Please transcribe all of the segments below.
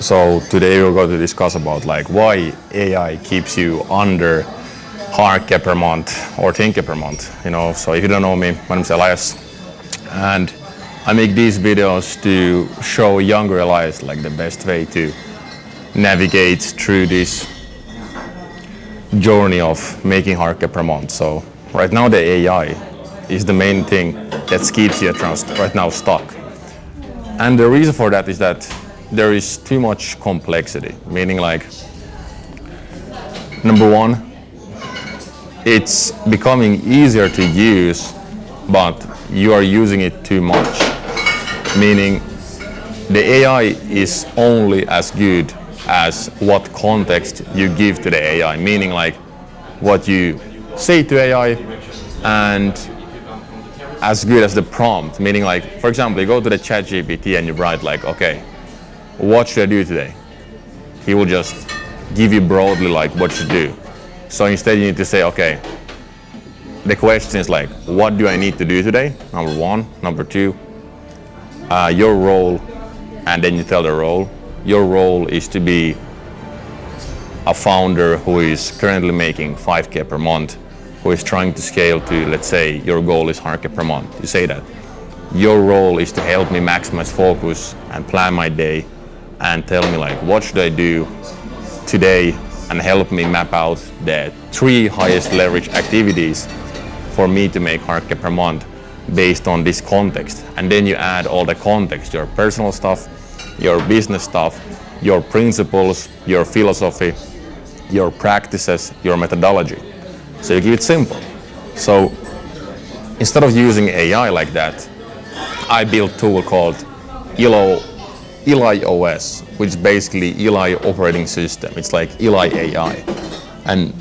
So today we're going to discuss about like why AI keeps you under 100K per month or 10K per month. So if you don't know me, my name is Elias, and I make these videos to show younger Elias like the best way to navigate through this journey of making 100K per month. So right now the AI is the main thing that keeps you right now stuck. And the reason for that is that there is too much complexity, meaning like, number one, it's becoming easier to use, but you are using it too much, meaning the AI is only as good as what context you give to the AI, meaning like what you say to AI and as good as the prompt, meaning like, for example, you go to the ChatGPT and you write like, okay, what should I do today? He will just give you broadly like what you do. So instead you need to say, okay, the question is like, what do I need to do today? Number one. Number two, your role, and then you tell the role. Your role is to be a founder who is currently making 5K per month, who is trying to scale to, let's say, your goal is 100K per month. You say that. Your role is to help me maximize focus and plan my day and tell me like, what should I do today, and help me map out the 3 highest leverage activities for me to make 100K per month based on this context. And then you add all the context, your personal stuff, your business stuff, your principles, your philosophy, your practices, your methodology. So you keep it simple. So instead of using AI like that, I built a tool called Eli OS, which is basically Eli operating system. It's like Eli AI. And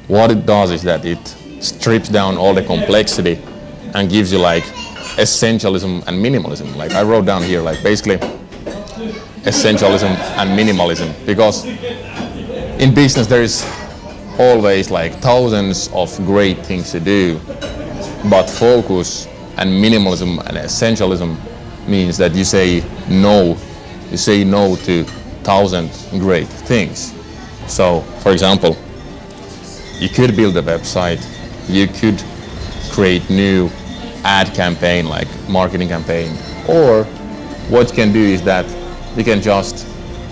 what it does is that it strips down all the complexity and gives you like essentialism and minimalism. Like I wrote down here, like basically essentialism and minimalism, because in business there is always like thousands of great things to do, but focus and minimalism and essentialism means that you say no to 1,000 great things. So for example, you could build a website, you could create new ad campaign, like marketing campaign, or what you can do is that you can just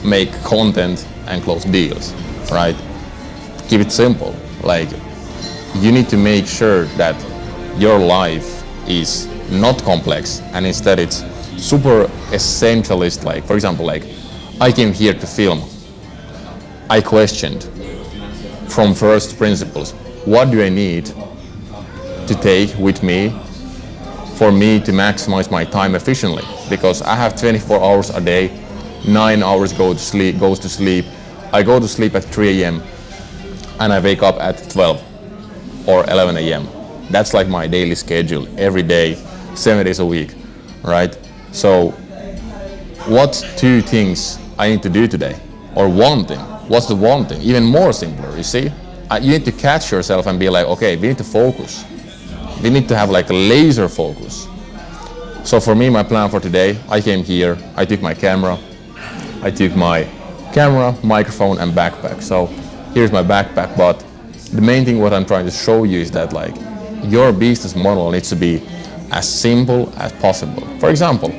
make content and close deals, right? Keep it simple. Like, you need to make sure that your life is not complex and instead it's super essentialist. Like, for example, like I came here to film. I questioned from first principles, what do I need to take with me for me to maximize my time efficiently? Because I have 24 hours a day, 9 hours goes to sleep. I go to sleep at 3 a.m. and I wake up at 12 or 11 a.m. That's like my daily schedule every day, 7 days a week, right? So what 2 things I need to do today? Or one thing? What's the one thing? Even more simpler, you see? You need to catch yourself and be like, okay, we need to focus. We need to have like a laser focus. So for me, my plan for today, I came here, I took my camera, microphone and backpack. So here's my backpack, but the main thing what I'm trying to show you is that like your business model needs to be as simple as possible. For example,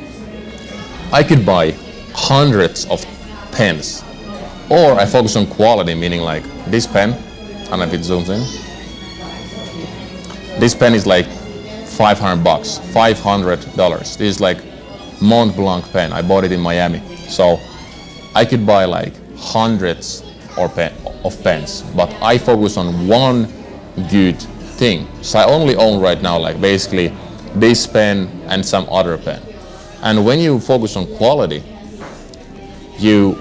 I could buy hundreds of pens, or I focus on quality, meaning like this pen, I don't know if it zooms in. This pen is like $500, $500. This is like Mont Blanc pen. I bought it in Miami. So I could buy like hundreds of pens, but I focus on one good thing. So I only own right now like basically this pen and some other pen. And when you focus on quality, you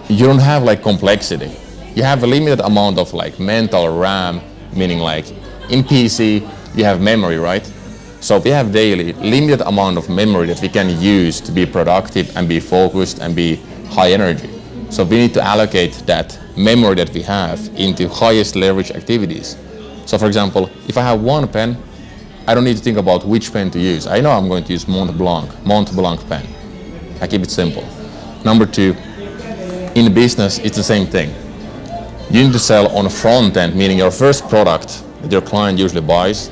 don't have like complexity. You have a limited amount of like mental RAM, meaning like in PC you have memory, right? So we have daily limited amount of memory that we can use to be productive and be focused and be high energy. So we need to allocate that memory that we have into highest leverage activities. So for example, if I have one pen, I don't need to think about which pen to use. I know I'm going to use Mont Blanc pen. I keep it simple. Number two, in business, it's the same thing. You need to sell on front end, meaning your first product that your client usually buys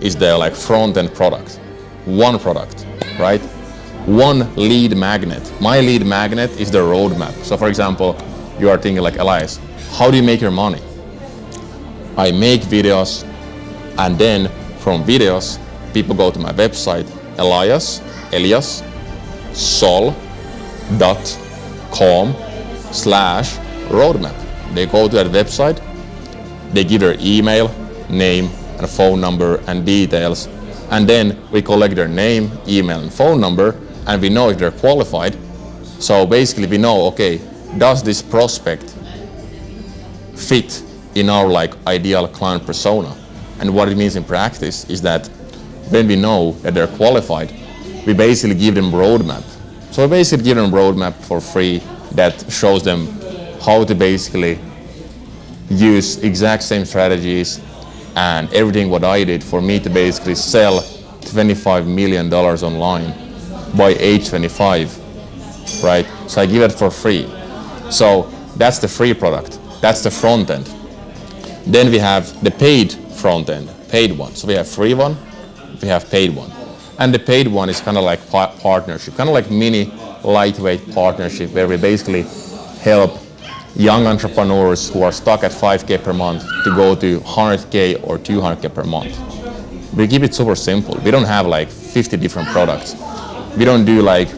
is their like front end product. One product, right? One lead magnet. My lead magnet is the roadmap. So for example, you are thinking like, Elias, how do you make your money? I make videos, and then from videos, people go to my website, eliassol.com/roadmap. They go to that website, they give their email, name, and phone number and details, and then we collect their name, email, and phone number, and we know if they're qualified. So basically we know, okay, does this prospect fit in our like ideal client persona? And what it means in practice is that when we know that they're qualified, we basically give them roadmap. So we basically give them roadmap for free that shows them how to basically use exact same strategies and everything what I did for me to basically sell $25 million online by age 25, right? So I give it for free. So that's the free product. That's the front end. Then we have the paid front end, paid one. So we have free one, we have paid one. And the paid one is kind of like partnership, kind of like mini lightweight partnership where we basically help young entrepreneurs who are stuck at 5K per month to go to 100K or 200K per month. We keep it super simple. We don't have like 50 different products. We don't do like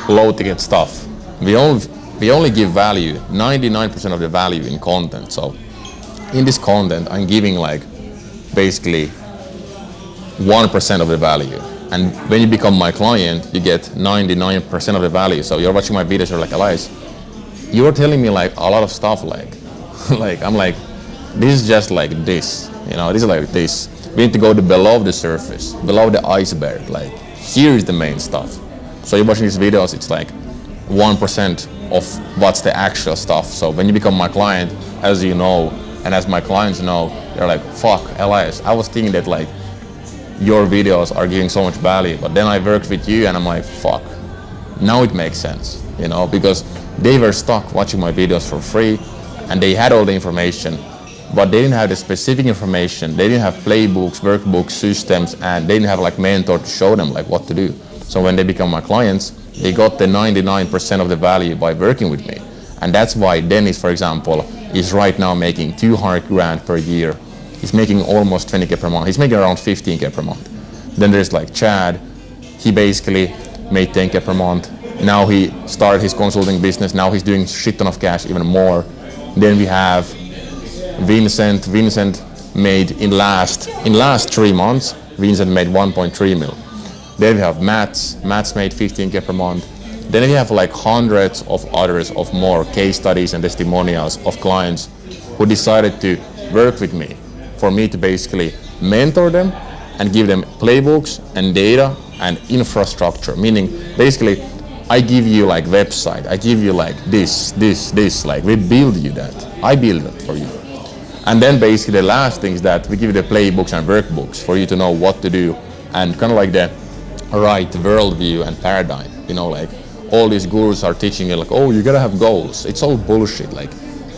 low ticket stuff. We only give value, 99% of the value in content. So in this content, I'm giving like basically 1% of the value. And when you become my client, you get 99% of the value. So you're watching my videos, you're like, Elias, you're telling me like a lot of stuff like, like I'm like, this is just like this, you know, this is like this. We need to go to below the surface, below the iceberg, like here is the main stuff. So you're watching these videos, it's like 1% of what's the actual stuff. So when you become my client, as you know, and as my clients know, they're like, fuck, Elias, I was thinking that like your videos are giving so much value, but then I worked with you and I'm like, fuck, now it makes sense, you know, because they were stuck watching my videos for free and they had all the information, but they didn't have the specific information. They didn't have playbooks, workbooks, systems, and they didn't have like mentor to show them like what to do. So when they become my clients, they got the 99% of the value by working with me. And that's why Dennis, for example, is right now making 200 grand per year. He's making almost 20K per month. He's making around 15K per month. Then there's like Chad. He basically made 10K per month. Now he started his consulting business. Now he's doing shit ton of cash, even more. Then we have Vincent. Vincent made in last 3 months, Vincent made 1.3 mil. Then we have Mats. Mats made 15K per month. Then we have like hundreds of others of more case studies and testimonials of clients who decided to work with me for me to basically mentor them and give them playbooks and data and infrastructure. Meaning basically I give you like website, I give you like this, like we build you that. I build it for you. And then basically the last thing is that we give you the playbooks and workbooks for you to know what to do and kind of like the right worldview and paradigm. You know, like all these gurus are teaching you like, oh, you gotta have goals. It's all bullshit. Like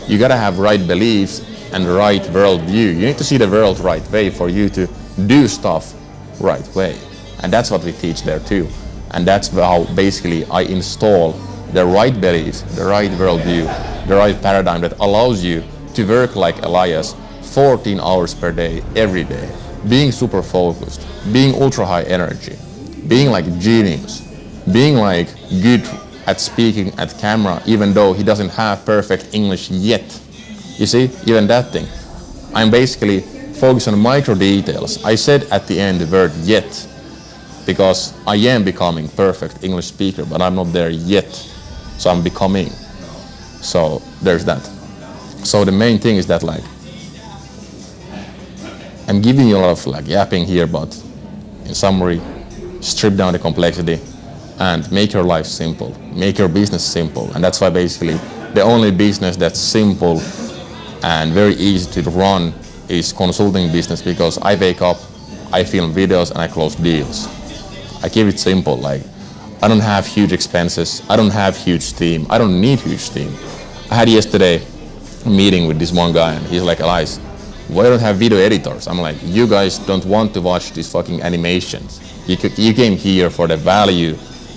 you gotta have right beliefs and right worldview. You need to see the world right way for you to do stuff right way. And that's what we teach there too. And that's how basically I install the right beliefs, the right worldview, the right paradigm that allows you to work like Elias 14 hours per day, every day, being super focused, being ultra high energy, being like genius, being like good at speaking at camera, even though he doesn't have perfect English yet. You see, even that thing. I'm basically focused on micro details. I said at the end the word yet, because I am becoming perfect English speaker, but I'm not there yet. So I'm becoming. So there's that. So the main thing is that like, I'm giving you a lot of like yapping here, but in summary, strip down the complexity and make your life simple, make your business simple. And that's why basically the only business that's simple and very easy to run is consulting business, because I wake up, I film videos and I close deals. I keep it simple. Like I don't have huge expenses. I don't have huge team. I don't need huge team. I had yesterday a meeting with this one guy and he's like, Elias, why don't have video editors? I'm like, you guys don't want to watch these fucking animations. You came here for the value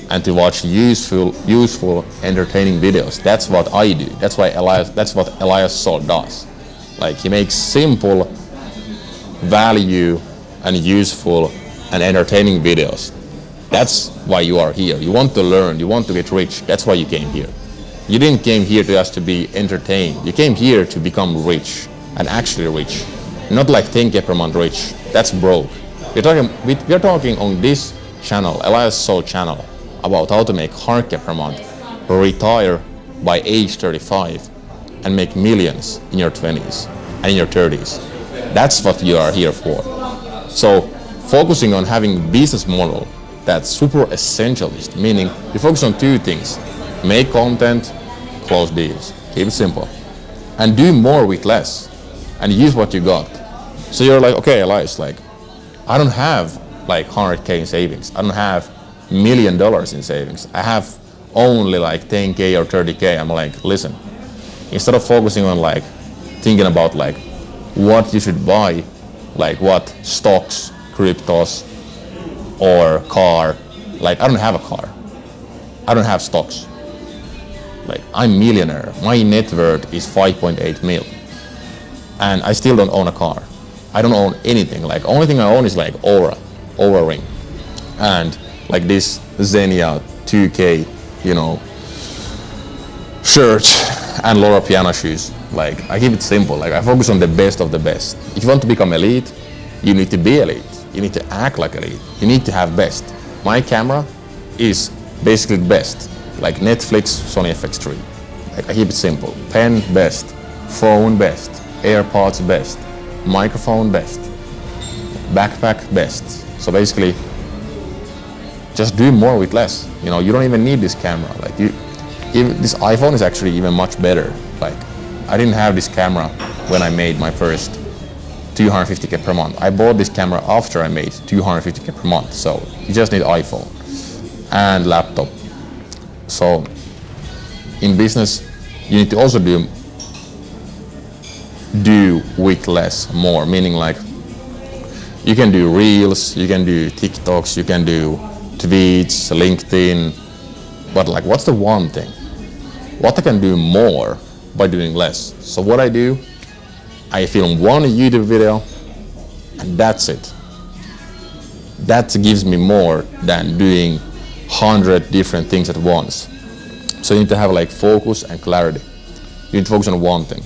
and to watch useful, entertaining videos. That's what I do. That's what Elias Salt does. Like, he makes simple, value and useful and entertaining videos. That's why you are here. You want to learn, you want to get rich. That's why you came here. You didn't came here just to be entertained. You came here to become rich, and actually rich. Not like 10K per month rich. That's broke. We're talking on this channel, Elias Salt channel, about how to make 100K per month, retire by age 35, and make millions in your 20s and in your 30s. That's what you are here for. So focusing on having a business model that's super essentialist, meaning you focus on two things: make content, close deals. Keep it simple. And do more with less. And use what you got. So you're like, okay, Elias, like, I don't have like 100K in savings. I don't have $1 million in savings. I have only like 10K or 30K. I'm like, listen, instead of focusing on like thinking about like what you should buy, like what stocks, cryptos, or car, like I don't have a car. I don't have stocks. Like, I'm millionaire. My net worth is 5.8 mil. And I still don't own a car. I don't own anything. Like, only thing I own is like Aura Ring. And like this Xenia 2K, shirt and Laura piano shoes. Like, I keep it simple. Like, I focus on the best of the best. If you want to become elite, you need to be elite. You need to act like elite. You need to have best. My camera is basically best. Like Netflix, Sony FX3. Like, I keep it simple. Pen, best. Phone, best. AirPods, best. Microphone, best. Backpack, best. So basically, just do more with less. You don't even need this camera. Like, this iPhone is actually even much better. Like, I didn't have this camera when I made my first 250K per month. I bought this camera after I made 250K per month. So you just need iPhone and laptop. So in business, you need to also do with less more, meaning like you can do reels, you can do TikToks, you can do tweets, LinkedIn, but like, what's the one thing? What I can do more by doing less? So what I do, I film one YouTube video and that's it. That gives me more than doing 100 different things at once. So you need to have like focus and clarity. You need to focus on one thing.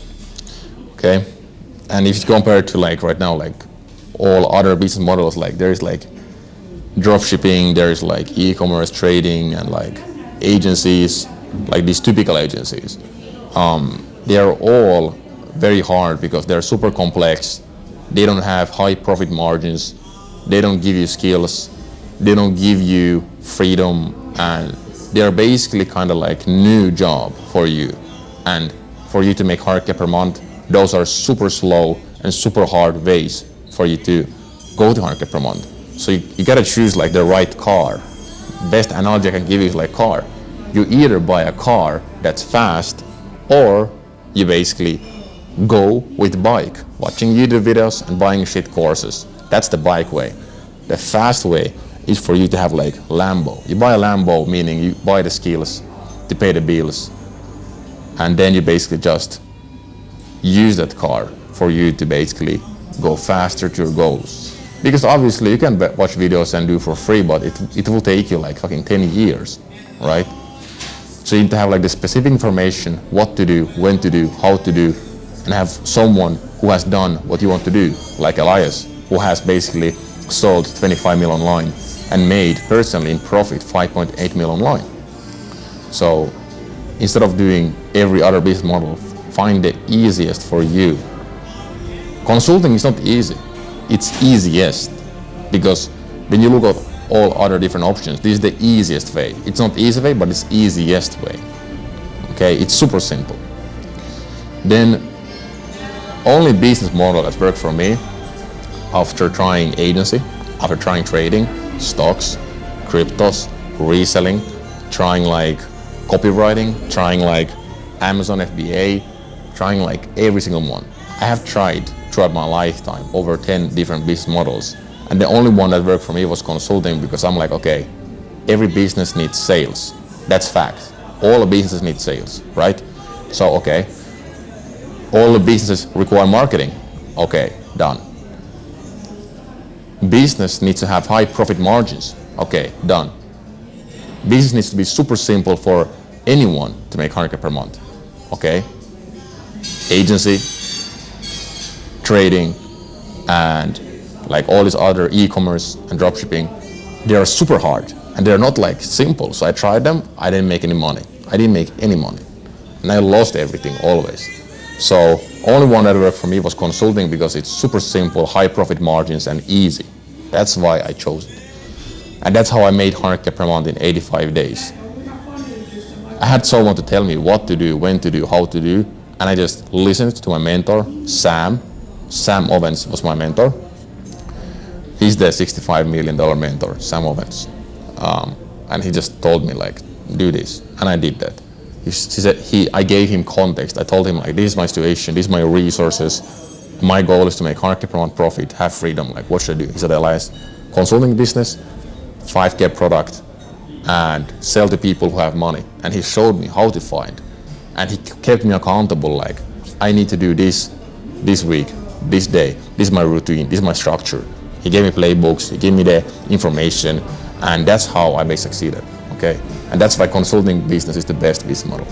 Okay? And if you compare it to like right now, like all other business models, like there is like drop shipping, there is like e-commerce trading and like agencies, like these typical agencies. They are all very hard because they're super complex. They don't have high profit margins. They don't give you skills. They don't give you freedom, and they're basically kind of like new job for you. And for you to make 100K per month, those are super slow and super hard ways for you to go to 100K per month. So you gotta choose like the right car. Best analogy I can give you is like car. You either buy a car that's fast, or you basically go with bike, watching YouTube videos and buying shit courses. That's the bike way. The fast way is for you to have like Lambo. You buy a Lambo, meaning you buy the skills to pay the bills, and then you basically just use that car for you to basically go faster to your goals. Because obviously you can watch videos and do for free, but it will take you like fucking 10 years, right? So you need to have like the specific information, what to do, when to do, how to do, and have someone who has done what you want to do, like Elias, who has basically sold 25 mil online and made personally in profit 5.8 mil online. So instead of doing every other business model, find the easiest for you. Consulting is not easy. It's easiest, because when you look at all other different options, this is the easiest way. It's not easy way, but it's easiest way. Okay, it's super simple. Then only business model that worked for me after trying agency, after trying trading, stocks, cryptos, reselling, trying like copywriting, trying like Amazon FBA, trying like every single one. I have tried throughout my lifetime over 10 different business models, and the only one that worked for me was consulting, because I'm like, okay, every business needs sales. That's fact. All the businesses need sales, right? So, okay, all the businesses require marketing. Okay, done. Business needs to have high profit margins. Okay, done. Business needs to be super simple for anyone to make 100K per month. Okay? Agency, trading, and like all these other e-commerce and dropshipping, they are super hard and they're not like simple. So I tried them, I didn't make any money. I didn't make any money. And I lost everything always. So only one that worked for me was consulting, because it's super simple, high profit margins, and easy. That's why I chose it. And that's how I made 100K per month in 85 days. I had someone to tell me what to do, when to do, how to do, and I just listened to my mentor, Sam. Sam Ovens was my mentor. He's the $65 million mentor, Sam Ovens. And he just told me like, do this, and I did that. He said I gave him context. I told him like, this is my situation, these are my resources. My goal is to make 100K per month profit, have freedom. Like, what should I do? He said, Elias, consulting business, 5K product, and sell to people who have money. And he showed me how to find, and he kept me accountable. Like, I need to do this week, this day. This is my routine. This is my structure. He gave me playbooks. He gave me the information, and that's how I succeeded. Okay, and that's why consulting business is the best business model.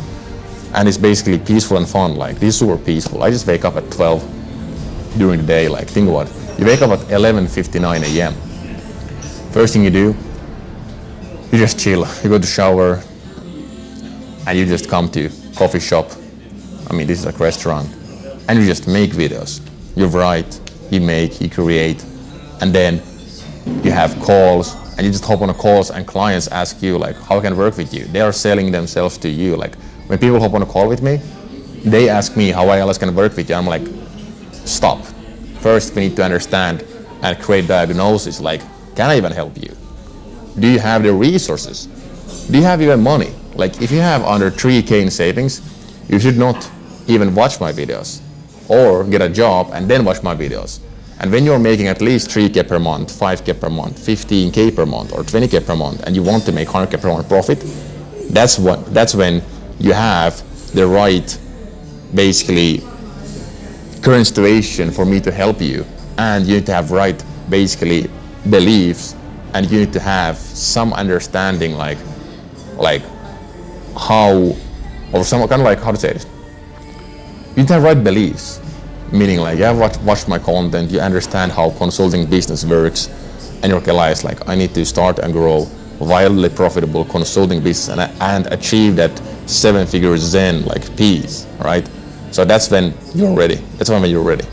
And it's basically peaceful and fun. Like, this is super peaceful. I just wake up at 12 during the day. Like, think about it. You wake up at 11:59 a.m. First thing you do, you just chill. You go to shower, and you just come to coffee shop. I mean, this is like a restaurant, and you just make videos. You write, you make, you create, and then you have calls, and you just hop on the calls, and clients ask you like, how can I work with you? They are selling themselves to you. Like, when people hop on a call with me, they ask me how else can I work with you. I'm like, stop. First, we need to understand and create diagnosis. Like, can I even help you? Do you have the resources? Do you have even money? Like, if you have under 3K in savings, you should not even watch my videos, or get a job and then watch my videos. And when you're making at least 3K per month, 5K per month, 15K per month, or 20K per month, and you want to make 100K per month profit, that's when you have the right, basically, current situation for me to help you. And you need to have right, basically, beliefs, and you need to have some understanding, like how, or some kind of like, how to say it. You need to have right beliefs, meaning like, you have watched my content, you understand how consulting business works, and you realize like, I need to start and grow wildly profitable consulting business and achieve that 7-figure Zen like peace, right? So that's when you're ready. That's when you're ready.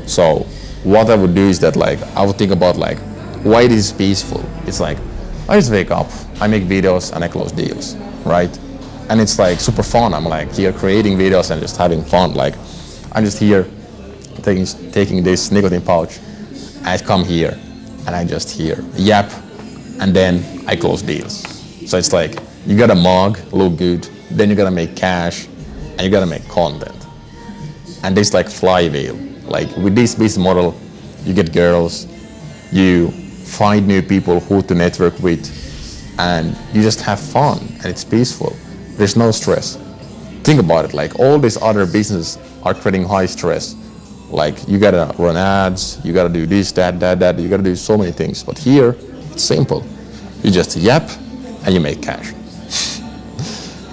So what I would do is that like, I would think about like, why this is peaceful. It's like, I just wake up, I make videos, and I close deals, right? And it's like super fun. I'm like here creating videos and just having fun. Like, I'm just here taking this nicotine pouch, I come here and I just here yap, and then I close deals. So it's like, you gotta mug, look good, then you gotta make cash, and you gotta make content. And this like flywheel. Like, with this business model, you get girls, you find new people who to network with, and you just have fun, and it's peaceful. There's no stress. Think about it, like all these other businesses are creating high stress. Like, you gotta run ads, you gotta do this, that, you gotta do so many things. But here, it's simple. You just yap, and you make cash.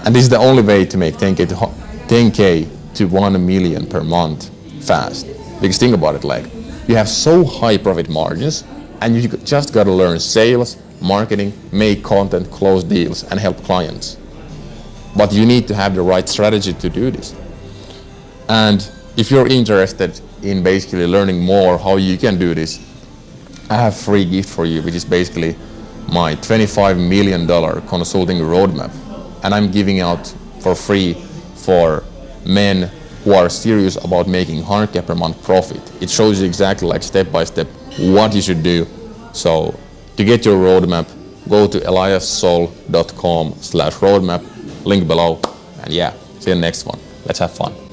And this is the only way to make 10K to 1 million per month fast. Because think about it, like, you have so high profit margins, and you just gotta learn sales, marketing, make content, close deals, and help clients. But you need to have the right strategy to do this. And if you're interested in basically learning more how you can do this, I have a free gift for you, which is basically my $25 million consulting roadmap. And I'm giving out for free for men who are serious about making 100K per month profit. It shows you exactly like step by step what you should do. So to get your roadmap, go to eliassol.com/roadmap, link below, and yeah, see you next one. Let's have fun.